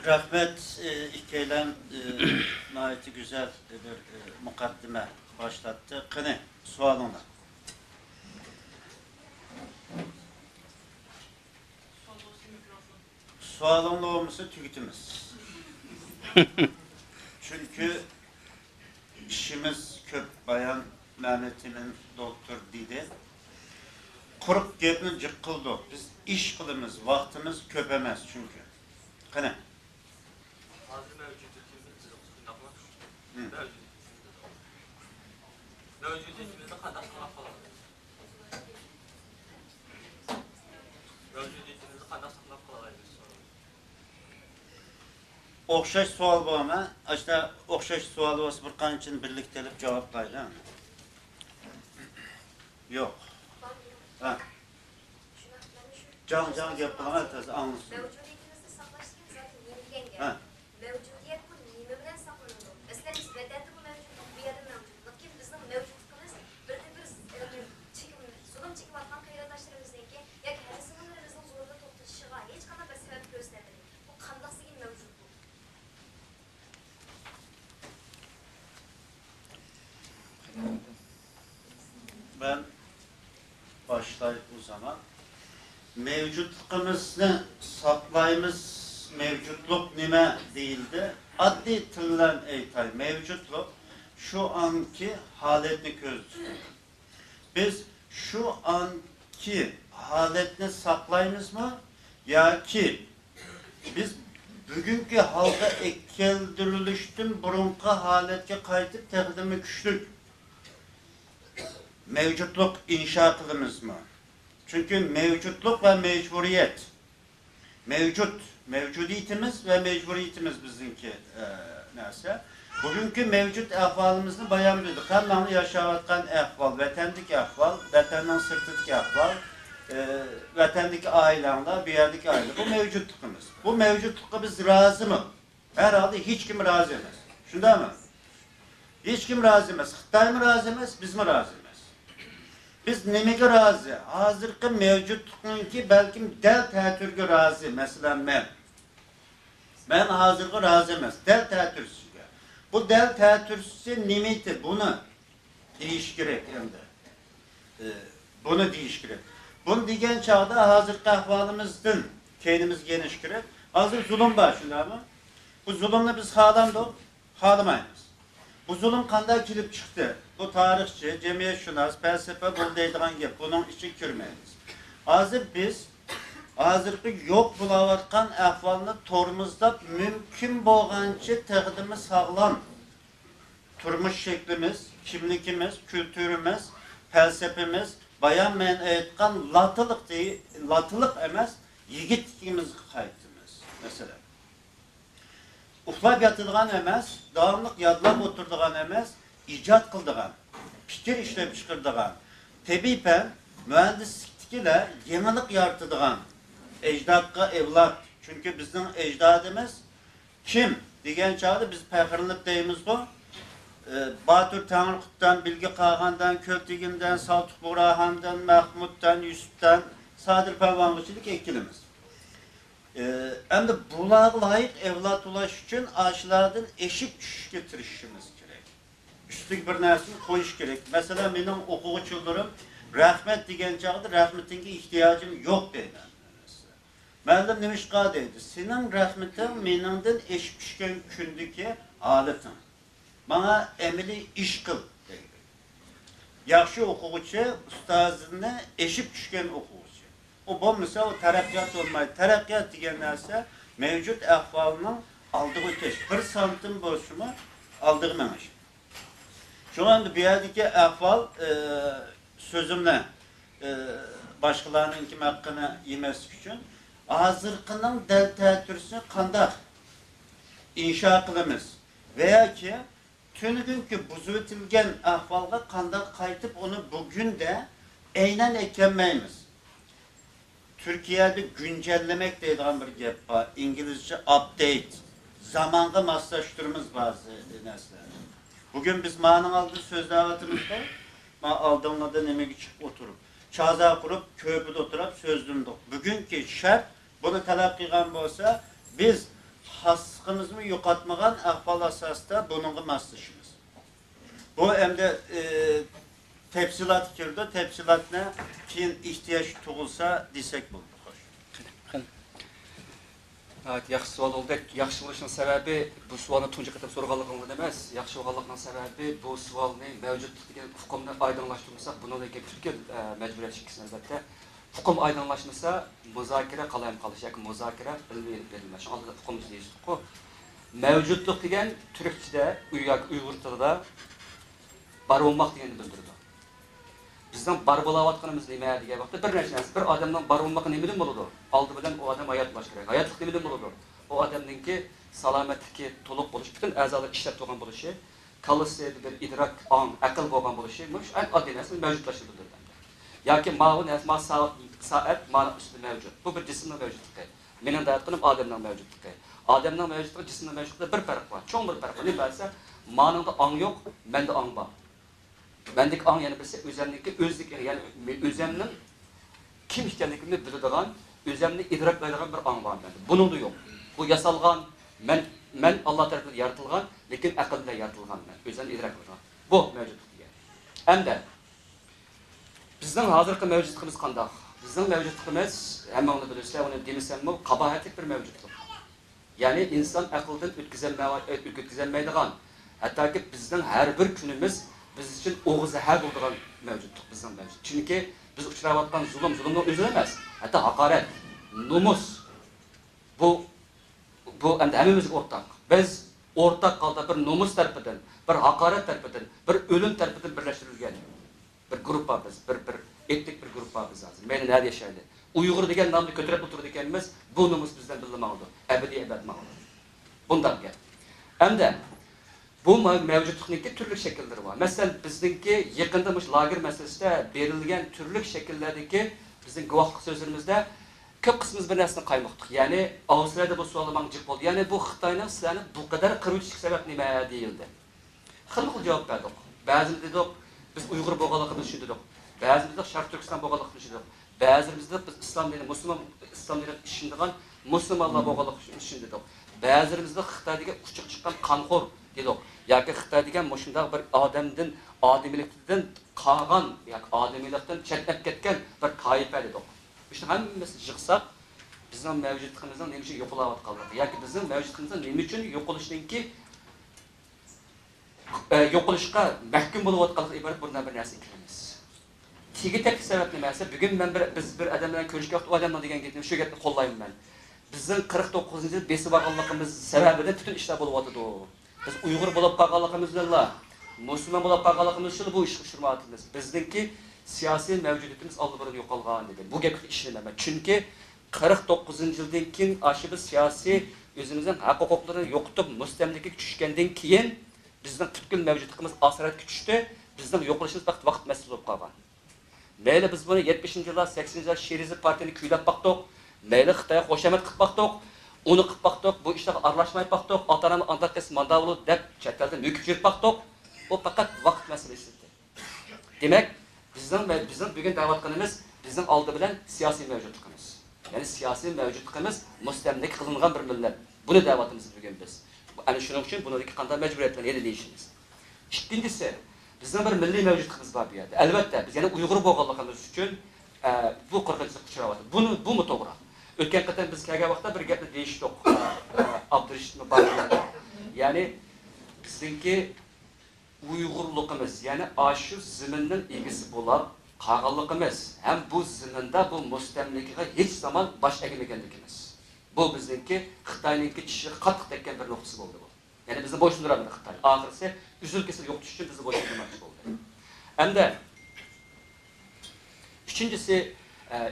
Rahmet ikilem nayeti güzel bir mukaddime başlattı. Kını sualına. Sualın olması tüketimiz. Çünkü işimiz köp bayan Mehmet'imin doktor dedi. Kurup gepini cıkkıldı. Biz iş kılımız, vaktimiz köpemez çünkü. Kını. Hazır mevcudiyetimiz mevcudiyetimiz mevcudiyetimizi kadar sınaf alalım. Mevcudiyetimizi kadar sınaf alalım. Okşaş sual bu ama, işte okşaş sual olsa bir kan için birlikte cevaplayla. Yok. Ha. Can yapılan herkes anlasın. Mevcudiyetimizi saklaştığımız zaten yenilgen Ha. Mevcudiyet bu nime bilen saklanıyor. Mesela biz bedende bu mevcutluk, bir yerde mevcutluk. Kim bizim mevcutlukımız bir zulüm çekip atman kayırdaşlarımızdaki ya ki her sınırlarımızın zorunda toplaşışıga hiç kadar bir sebep göstermedi. Bu kandası gibi mevcutluk. Ben başlayıp o zaman mevcutluğumuzu saklayımız mevcutluk nime değildi. Adli tıllan eytay mevcutluk şu anki haletini közlüyor. Biz şu anki haletini saklayımız mı? Ya ki biz bugünkü halka ekkeldiriliştin burunki haletke kaytıp teqdimi güçlük mevcutluk inşa kılımız mı? Çünkü mevcutluk ve mecburiyet. Mevcudiyetimiz ve mecburiyetimiz bizimki neyse. Bugünkü mevcut ahvalımızı bayan bildik. Hem yaşavatkan ahval, vatandik ahval, vatandan sırtıdaki ahval, vatandaki ailenle, bir yerdeki aile. Bu mevcutlukımız. Bu mevcutlukla biz razı mı? Herhalde hiç kim razı emez. Şunda mı? Hiç kim razı emez. Xitay mı razı emez, biz mi razı emez? Biz nemege razı? Hazırki mevcutluknunki belki del tətürge razı. Mesela ben hazırki razı emez. Del tətürsüge. Bu del tətürsüge nimeti bunu değişkirek hem de. Bunu değişkirek. Bunu diyen çağda hazırki ahvalımızdan kendimiz genişkirek. Hazır zulüm başlıyor ama bu zulümle biz halamayız. Bu zulüm kandan kilip çıktı. Bu tarihçi, cemiyet şunas, felsefe buradaydıgan gep. Bunun için kürmeyiz. Hazırki yok bulavatkan ahvalını torumuzda mümkün boğancı teqdimi sağlam turmuş şeklimiz, kimlikimiz, kültürümüz, felsefemiz, bayan men etkan latılık değil, latılık emez, yigitliğimiz kayıtımız mesela. Uflap yatırdıgan emez, dağınlık yadlap oturduğan emez, icat kıldıgan, fikir işlep çıkırdıgan, tebipen, mühendislik ile yenilik yartıdıgan, ecdadka evlat. Çünkü bizim ecdadımız kim? Digen çağda biz peygamberlik deyimiz bu. Batur Tanrıkut'tan, Bilgi Kağan'dan, Köptegin'den, Saltuk Burahan'dan, Mahmud'dan, Yusuf'tan, Sadır Pevangıçılık ekilimiz. Hem de buna layık evlat ulaş için ağaçlardan eşit güç getirişimiz gerek. Üstlük bir nersini koyuş gerek. Mesela benim okuğuçularım rahmet diyen çağda rahmetinki ihtiyacım yok deyler. Məlim demişqa deydi, senin rahmetin menimden eşit pişken kündeki aletin. Bana emeli iş kıl deydi. Yaxşı okuğuçu, ustazını eşit pişken okuğuçu. O bolmasa o terakkiyat olmayı. Terakkiyat diyen nerse mevcut ahvalının aldığı öteş. Bir santim boşumu aldığı memiş. Şu anda bir yerdeki ahval sözümle başkalarının kim hakkını yemesi için hazırkının del tətürsünü kandak inşa kılımız. Veya ki tünügünkü buzu etilgen ahvalga kandak kaytıp onu bugün de eynen eklenmeyimiz. Türkiye'de güncellemek deydiğim bir gep var. İngilizce update. Zamanla maslaştırımız bazı nesler. Bugün biz mağanın aldığı sözdavatımızda aldığımda da emek çıkıp oturup çaza kurup köprüde oturup sözlümdük. Bugünkü şart bunu talep kılgan olsa biz xaslıqımızı yo'qotmagan ahvol asosida buningga moslashamiz. Bu endi tafsilot kirdi, tafsilotni keyin ehtiyoj tug'ilsa desak bo'ladi. Evet, yaxşı sual oldu. Yaxşı oluşun sebebi bu sualını tuncu qatam sorğanlığından emas. Yaxşı olğanlığının sebebi bu sualını mevcutluğu hukumda aydınlaştırırsak bununla bütün mecburiyet şekilde elbette. Hukum aydınlaşmasa muzakere kalayım kalış. Yani muzakere verilmez. Şu anda hukumumuz değiştik o. Mevcutluk degen Türkçe'de, Uygur tilida bar olmak degeni bildirdi. Bizden bar bo'layotganimiz nima degan vaqtda bir narsa, bir odamning bar bo'lmoqi nimadan bo'ladi? Oldi bilan u odam hayot boshlash kerak. Hayotlik nimadan bo'ladi? O odamningki salomatligi to'liq bo'lishi, butun a'zolar ishlab turgan bo'lishi, kallasi bir idrok, ong, aql bo'lgan bo'lishi, shu oddiy narsa mavjudlashib bildirdi. Yoki ma'lum narsa soat ma'lum ustida mavjud. Bu bir jismning mavjudligi. Mening da'vatqinim odamning mavjudligi. Odamning mavjudligi jismning mavjudligi bir farq bor. Cho'ng bir farq bor. Nima bo'lsa, ma'ningda ong yo'q, menda ong bor. Bendeki an yani bilse özemdeki özlük yani özemnin kim işkenlikini bildiğin, özemni idraklaydıgan bir an var bende. Bunun da yok. Bu yasalgan, men Allah tarafından yaratılgan, lekin akılda yaratılgan ben. Özemni idraklaydıgan. Bu mevcutluq diye. Hem de bizden hazırki mevcutluğumuz qandaq? Bizden mevcutluğumuz hemen onu bilirse, onu demisem mi, kabahatlik bir mevcutluq. Yani insan akıldan ötküzenmeydigan. Hatta ki bizden her bir günümüz biz için oğuz zahar bo'lgan mevcutluq bizden mevcut. Çünkü biz uçurayotgan zulmning o'zi emas. Hatta haqorat, nomus bu endi hammamizga o'rtaq. Biz o'rtaq holda bir nomus tarafidan, bir haqorat tarafidan, bir o'lim tarafidan birlashtirilgan bir guruh bor biz, bir etnik bir guruh bor biz hozir. Meni nerede yashaydi? Uyg'ur degan nomni ko'tarib o'tirdi ekanmiz, bu nomus bizdan bilinmaydi. Abadiy abadmaydi. Bundan gap. Hamda bu mevcutluktaki türlü şekilleri var. Mesela bizdeki yakında lager meselesinde verilgen türlü şekillerdeki bizim guvahlık sözlerimizde köp kısmımız bir nesne kaymaktık. Yani Avustralya'da bu sualı mancık oldu. Yani bu Xitay'ın sizlerine bu kadar kırıcı sebep nime değildi. Xırlıklı cevap verdik. Bazımız dedik biz Uygur boğalıkını düşündük. Bazımız dedik Şark Türkistan boğalıkını düşündük. Bazımız dedik biz İslam dini, İslam dini düşündüğün Müslümanlar boğalıkını düşündük. Bazımız dedik Xitay'daki uçuk çıkan kanxor dedik. Yoki Xitoy degan mushunday bir odamdan, odamiylikdan qolgan, yoki odamiylikdan chetlab ketgan bir toifa dedik. Shu hammasi yig'sak, bizning mavjudligimizning nima uchun yo'qolayotganligi, yoki bizning mavjudligimizning nima uchun yo'qolishningki yo'qolishga mahkum bo'layotganligi iborat bundan bir narsa ikimiz. Tegitek sabab nimasi? Bugun men biz bir odam bilan ko'rishga vaqt odamlar degan gapni shu gapni qo'llayman men. Bizning 49-yil besib olganligimiz sababidan butun ishlar bo'lyapti. Biz Uygur bulup kalkanlıkımızla, Müslüman bulup kalkanlıkımız şunu bu iş kuşurmatımız. Bizdeki siyasi mevcudiyetimiz aldıbırın yok olğan dedi. Bu gibi işlememe. Çünkü 49. yıldan keyin aşı biz siyasi özümüzün hak hukuklarını yokutup müstemlike düşkenden keyin bizden tütkül mevcudiyetimiz asaret küçüştü. Bizden yokuluşumuz vaqt meselesi olup kalgan. Meyle biz bunu 70. yıllar, 80. yıllar Şerizi Parti'ni küylep baktık. Meyle Xitay'a hoşamet kıp baktık. Onu qilib baktık, bu işe aralashmay baktık, ota-onani andatkasi manda bo'lib deb chet-elda müküp yurib baktık. O faqat vaqt meselesi. Demek bizden bugün da'vatqanimiz bizning oldi bilan siyosiy mavjudligimiz. Yani siyosiy mavjudligimiz mustamlik qilingan bir millat. Buni da'vatimiz bugün biz. Ana shuning uchun buniki qanday majburiyatlar edi deyishimiz. Ikkinchisi, bizning bir milliy mavjudligimiz bor bu yerda. Albatta, biz yana Uyg'ur bo'lganligimiz uchun bu qirg'inchilik uchrayapti. Bu mu to'g'ri? Ötken qatam biz kelgan vaqtda bir gapni deyishdik. Abdurashid Muborak. Ya'ni bizningki Uyg'urligimiz, ya'ni ashu ziminning egisi bo'lib qolganligimiz, ham bu ziminda bu mustamlikaga hech zaman bosh egmaganligimiz. Bu bizningki Xitoyningki tishi qattiq tekkan bir nuqtasi bo'ldi bu. Ya'ni bizni bo'ysundiradi Xitoy. Oxirisi uzil-kesil yo'q tushib bizni bo'ysundirmoqchi bo'ldi. Hamda üçüncüsü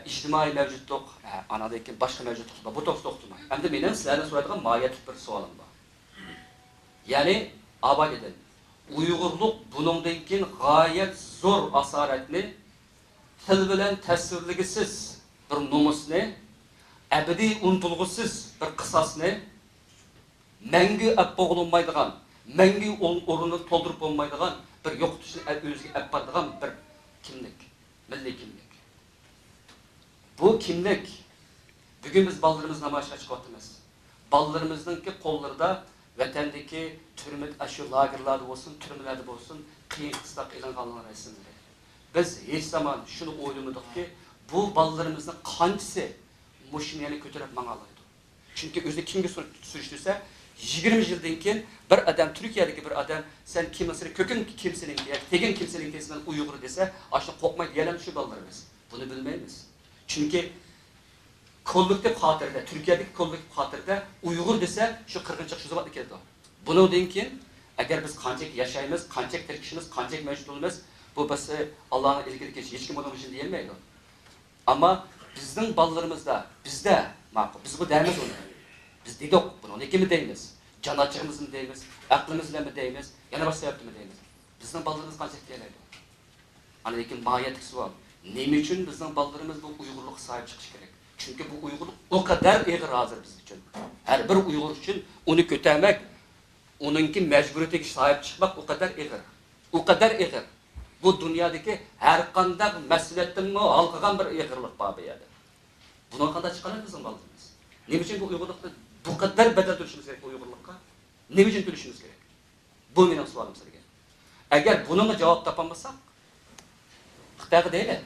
ictimai mevcutluk, anadaki başka mevcutluk var. Bu to'xtalma. Hem de benim sizlerden soradigan mahiyetli bir sualım var. Yani abad edin. Uygurluk bunundan keyin gayet zor asaretli, til bilan tasvirligisiz bir nomusni, abadiy unutulg'usiz bir qisasni, mangu bo'g'ilmaydigan, mangu o'rnini to'ldirib bo'lmaydigan bir yo'qotishni o'ziga olib boradigan bir kimlik, milliy kimlik. Bu kimlik, bugün biz baldırımız namoyishga chiqyapmiz. ballarımızdaki kollarda vatandaki türme, şu lagerlarda olsun, türmelerde olsun, kıyın ıslak ilanganlar resimleri. Biz hiç zaman şunu oylamadık ki, bu ballarımızın kancısı muşiniyeni kötürüp mağalaydı. Çünkü özü kimge sürüştürse, 20 yıldan keyin bir adam, Türkiye'deki bir adam, sen kimsenin, kökün kimsenin, tegin kimsenin tesinden Uygur dese, aşağı korkmayı diyelim şu ballarımız. Bunu bilmeyimiz. Çünkü kollektif hatırda, Türkiye'deki kollektif hatırda Uygur dese şu 40. şu zaman keldi. Bunu deyin ki, eğer biz kancak yaşayımız, kancak terkişimiz, kancak mevcut olmamız, bu bası Allah'ın ilgili geçi, hiç kim onun için diyelmeydi. Ama bizim ballarımızda, bizde, biz bu deyimiz onu. Biz dedik bunu, onu kimi deyimiz? Can açığımız mı deyimiz, aklımızla mı deyimiz, yana başka yaptı mı deyimiz? Bizim ballarımız kancak diyelmeydi. Hani dekin mahiyetlik sual. Neyim için bizim ballarımız bu Uygurluk sahip çıkış gerek? Çünkü bu Uygurluk o kadar ağır hazır biz için. Her bir Uygur için onu kötülemek, onunki mecburiyetine sahip çıkmak o kadar ağır. O kadar ağır. Bu dünyadaki her kandak mesuliyetin mi halkagan bir ağırlık babı yani. Buna kadar çıkarır bizim ballarımız. Ne için bu Uygurlukta bu kadar bedel düşmemiz gerek bu Uygurlukka? Ne için düşmemiz gerek? Bu benim sualım size. Eğer bunun cevap tapamazsak, Xitayga deyli,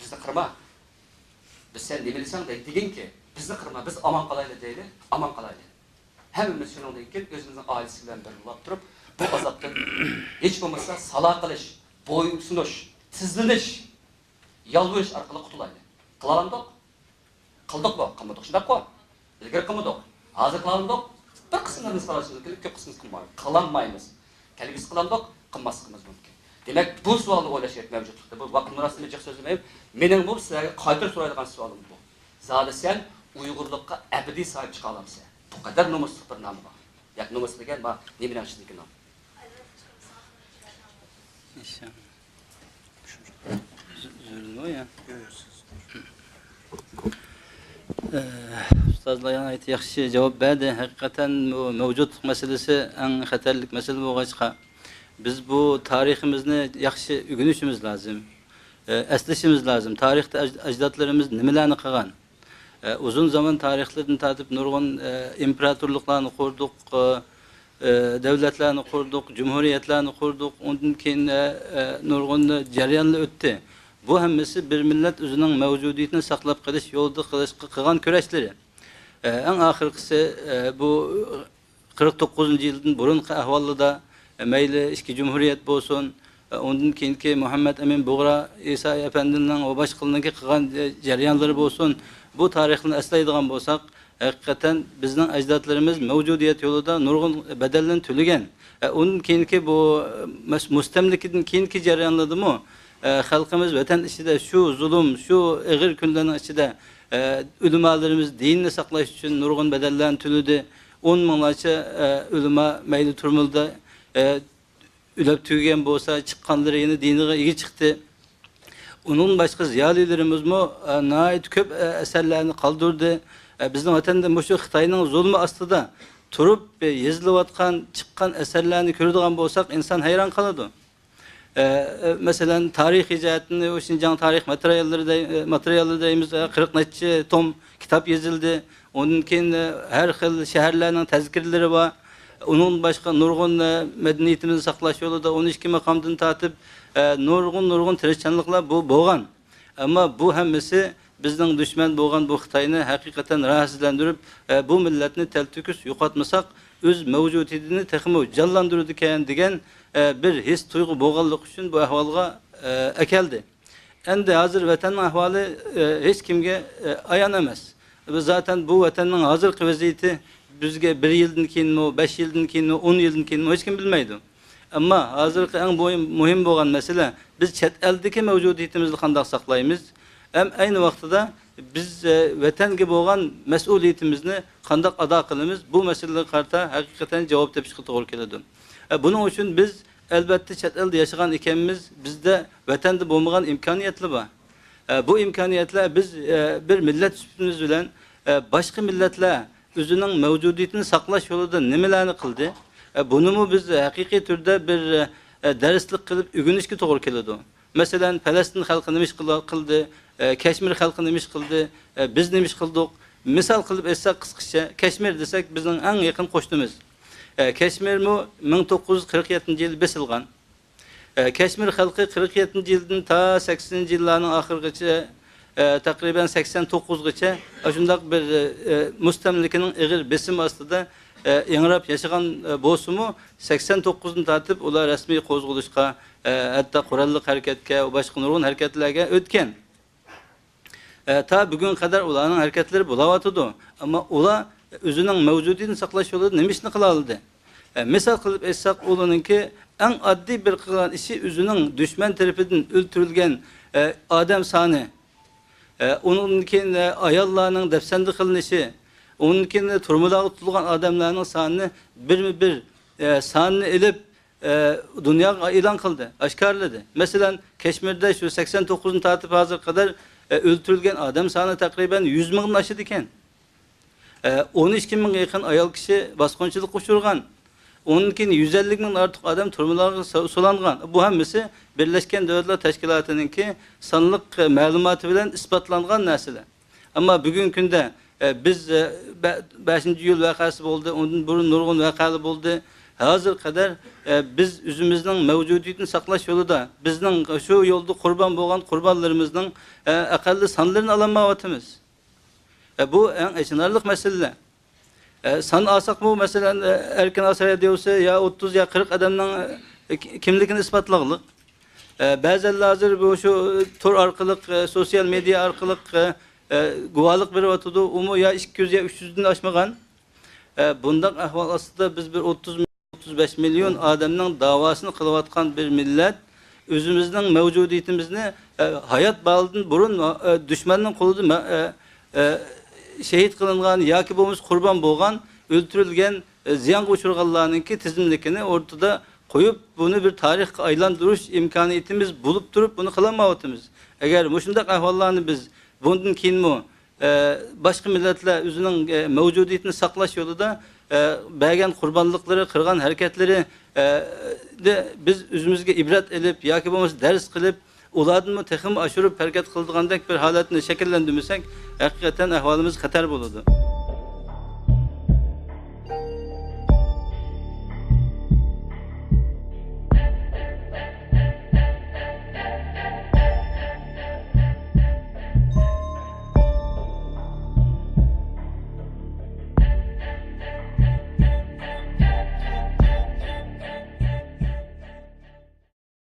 bizni qirma. Biz sen demelisan de degin ki, bizni qirma, biz aman qalayli deyli, aman qalayli. Hemmimiz shuningdan keyin o'zimizning oilasi bilan birlab turib, bu azobdan hech bo'lmasa salo qilish, bo'ysunish, tizlanish, yolvorish orqali qutulaylik. Qilalamdiq? Qildik bu, qilmadik shunday-ku. Ilgari qilmadik. Hozir qilalamdiq? Bir qismimiz qilamiz, ko'p qismimiz qilmaymiz. Qilanmaymiz. Kelgisi qilamdiq, qilmasligimiz mumkin. Demek bu sualni o'ylash kerak mavjudlikda. Bu vaqt murosasini jiq so'zlamayman. Mening bu sizlarga qayta so'raydigan savolim bu. Zodi sen Uyg'urlikqa abadiy sahib chiqa olamsan. Bu qadar nomusli bir nom bor. Yak nomus degan ma nima bilan chiqdi nom? Zülmü ya. Ustazlar yana aytdi, yaxshi javob berdi. Haqiqatan bu mavjudlik masalasi eng xatarlik masala bo'lg'achqa biz bu tariximizni yaxshi o'rganishimiz lozim. Eslashimiz lozim. Tarixda ajdodlarimiz nimalarni qilgan? Uzun zaman tarixlardan tatib nurg'un imperatorliklarni qurdik, davlatlarni qurdik, jumhuriyatlarni qurdik, undan keyin nurg'un jarayonlar o'tdi. Bu hammasi bir millat o'zining mavjudiyatini saqlab qolish yo'lida qilgan kurashlar. Eng oxirgisi bu 49-yildan burungi ahvolida mayli ichki jumhuriyat bo'lsin, ondan keyingi Muhammad Amin Bug'ra İsa Efendining va boshqalarning qilgan jarayonlari bo'lsin, bu tarixni eslaydigan bo'lsak, haqiqatan bizning ajdodlarimiz mavjudiyat yo'lida nurg'un bedellarni to'lagan. Undan keyingi bu mustamlikadan keyingi jarayonlardami xalqimiz vatan ichida shu zulm, shu og'ir kunlarning ichida ulamolarimiz dinni saqlash uchun nurg'un bedellarni to'ladi. 10 minglarcha ulamo mayli turmilda ülep tüygen bolsa çıkkanları yeni diniga egi çıktı. Onun başka ziyalilerimiz mi nait köp eserlerini kaldırdı. Bizim vatanda bu şu Xitayning zulmü aslında turup yazılıvatkan, çıkkan eserlerini gördüğün bolsak insan hayran kaladı. Mesela tarih icatını, o Şinjan tarih materyalları deyimiz 40 neçe tom kitap yazıldı. Onun keyin her xil şehirlerinin tezkirleri var. Onun başka nurgun medeniyetimizi saqlash yolida 12 maqamdan tatib nurgun tirishchanliklar bu bo'lgan. Ama bu hammasi bizning dushman bo'lgan bu Xitoyni haqiqatan rahatsizlantirib, bu millatni taltukus yo'qotmasak, o'z mavjudiyatini texmo jonlantiradi ekan degan bir his tuyg'u bo'lganligi uchun bu ahvolga akeldi. Endi hozir vatanning ahvoli hech kimga ayon emas. Biz zaten bu vatanning hozirgi vaziyati bizge 1 yıldan keyinmi, 5 yıldan keyinmi, 10 yıldan keyinmi hiç kim bilmeydi. Ama hozirgi eng muhim bo'lgan masala biz chet eldagi mavjudiyatimizni qanday saqlaymiz? Hem aynı vaqtida biz vatanga bo'lgan mas'uliyatimizni qanday ado qilamiz? Bu masalalarga qarta haqiqatan javob topishga to'g'ri keladi. Buning uchun biz albatta chet elda yashagan ekanmiz, bizda vatanda bo'lmagan imkoniyatlar bor. Bu imkoniyatlar biz bir millat üstünüz bilan boshqa millatlar özünün mevcudiyetini saklaş yolunda nimelerni kıldı? Bunu mu biz hakiki türde bir derslik kılıp ügünüşki doğru keledi. Mesela Palestin halkı neymiş kıldı, Keşmir halkı neymiş kıldı, biz neymiş kıldık. Misal qilib aytsak qisqacha, Kashmir desak bizning eng yaqin qo'shnimiz. Kashmir 1947-yil besilgan. Kashmir xalqi 47-yildan ta 80-yillarning oxirigacha takriban 89gacha shundaq bir mustamlikaning ig'ir besim ostida yangrab yashagan bo'lsa-mu 89dan tortib ular rasmiy qo'zg'alishga, hatto qurolli harakatga va boshqa nurg'un harakatlarga o'tgan. Ta bugun qadar ularning harakatlari bo'layotdi. Ammo ular o'zining mavjudiyatini saqlash yo'lida nima ishni qila oldi? Misal qilib aytsak, ularningki eng oddiy bir qilgan ishi o'zining dushman tarafidan o'ldirilgan odam soni, onun keyin ayollarning dafsanda qilinishi, onun keyin turmalarga tutilgan odamlarning sonini bir sonini ilib dunyoga e'lon qildi, oshkorladi. Masalan, Kashmirda shu 89dan tortib hozir qadar o'ldirilgan odam soni takriban 100 mingdan oshadi ekan. 12 mingga yaqin ayol kishi bosqinchilik uchirgan. Onun keyin 150 mingdan ortiq odam turmalarga solangan. Bu hammasi Birleşken Devletler Teşkilatı'nınki sonliq ma'lumoti bilan isbotlangan narsalar. Ammo bugungi kunda biz 5-yil voqeasi bo'ldi, undan burun nurg'un voqealar bo'ldi. Hozir qadar biz o'zimizning mavjudiyatini saqlash yo'lida bizning shu yo'lda qurbon bo'lgan qurbonlarimizning aqalli sonlarini olmayapmiz. Bu eng achinarli masala. San alsak bu mesela erken asaya diyorsa ya 30 ya 40 adamdan kimlikini ispatlaqlıq. Bəzən hazır bu şu tur arqılıq, sosyal medya arqılıq guvalıq bir vatıdı. Umu ya 200 ya 300'den aşmağan. Bundan ahval aslında biz bir 30-35 milyon adamdan davasını kılıvatkan bir millet özümüzden mevcudiyetimizni hayat bağlıdan burun düşmanın koludu şehit kılıngan, yaki bomuz kurban boğan, öldürülgen, ziyan uçurganlarınki tizimlikini ortada koyup bunu bir tarih aylandırış imkaniyetimiz bulup durup bunu kılamayatımız. Eğer bu şundak ahvallarını biz bundan keyin başka milletler özünün mevcudiyetini saklaş yolunda bəgən kurbanlıkları, kırgan hareketleri de biz özümüzge ibret edip, yaki bomuz ders kılıp, ulardan mı texim aşırıp hareket kıldığandaki bir haletini şekillendirmesek hakikaten ahvalimiz xatar buludu.